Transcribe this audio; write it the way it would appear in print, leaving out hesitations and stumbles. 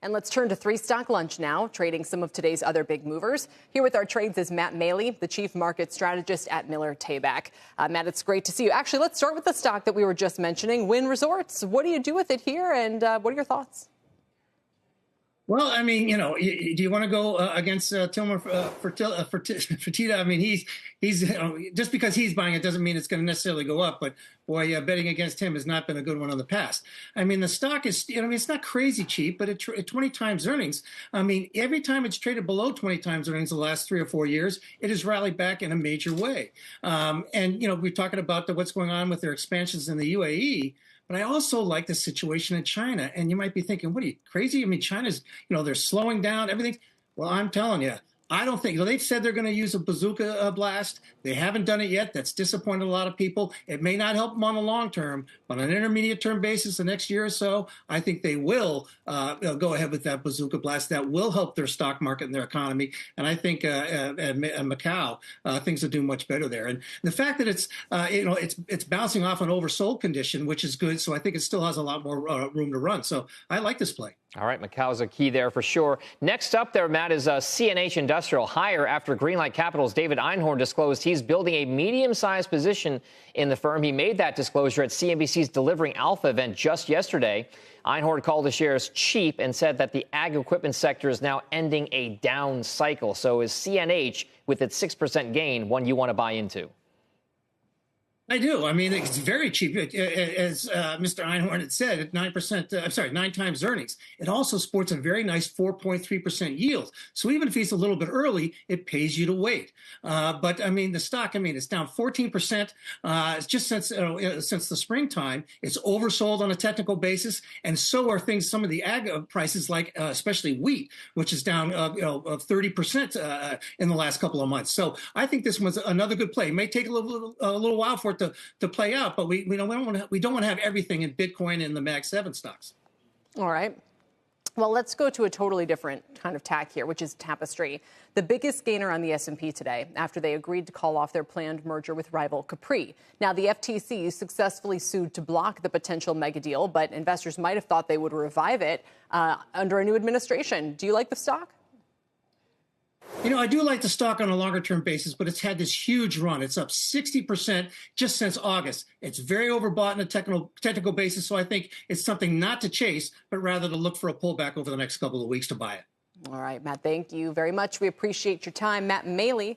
And let's turn to three-stock lunch now, trading some of today's other big movers. Here with our trades is Matt Maley, the chief market strategist at Miller Tabak. Matt, it's great to see you. Actually, let's start with the stock that we were just mentioning, Wynn Resorts. What do you do with it here, and what are your thoughts? Well, I mean, do you want to go against Tilmer Fertitta? I mean, he's just because he's buying it doesn't mean it's going to necessarily go up. But boy, betting against him has not been a good one in the past. I mean, the stock is, it's not crazy cheap, but at 20 times earnings, I mean, every time it's traded below 20 times earnings the last 3 or 4 years, it has rallied back in a major way. And we're talking about what's going on with their expansions in the UAE. But I also like the situation in China. And you might be thinking, what are you, crazy? I mean, China's, they're slowing down everything. Well, I'm telling you, I don't think they've said they're going to use a bazooka blast. They haven't done it yet. That's disappointed a lot of people. It may not help them on the long term, but on an intermediate term basis, the next year or so, I think they will go ahead with that bazooka blast. That will help their stock market and their economy. And I think at Macau, things will do much better there. And the fact that it's bouncing off an oversold condition, which is good. So I think it still has a lot more room to run. So I like this play. All right, Macau's a key there for sure. Next up there, Matt, is CNH Industrial, higher after Greenlight Capital's David Einhorn disclosed he's building a medium-sized position in the firm. He made that disclosure at CNBC's Delivering Alpha event just yesterday. Einhorn called the shares cheap and said that the ag equipment sector is now ending a down cycle. So is CNH, with its 6% gain, one you want to buy into? I do. I mean, it's very cheap, as Mr. Einhorn had said, at 9%. 9 times earnings. It also sports a very nice 4.3% yield. So even if he's a little bit early, it pays you to wait. But I mean, the stock, it's down 14%. Just since the springtime. It's oversold on a technical basis, and so are things. Some of the ag prices, like especially wheat, which is down 30% in the last couple of months. So I think this one's another good play. It may take a little while for it to play out, but we don't want to have everything in Bitcoin and the Mag 7 stocks. All right. Well, let's go to a totally different kind of tack here, which is Tapestry, the biggest gainer on the S&P today after they agreed to call off their planned merger with rival Capri. Now, the FTC successfully sued to block the potential mega deal, but investors might have thought they would revive it under a new administration. Do you like the stock? I do like the stock on a longer-term basis, but it's had this huge run. It's up 60% just since August. It's very overbought on a technical basis, so I think it's something not to chase, but rather to look for a pullback over the next couple of weeks to buy it. All right, Matt, thank you very much. We appreciate your time. Matt Maley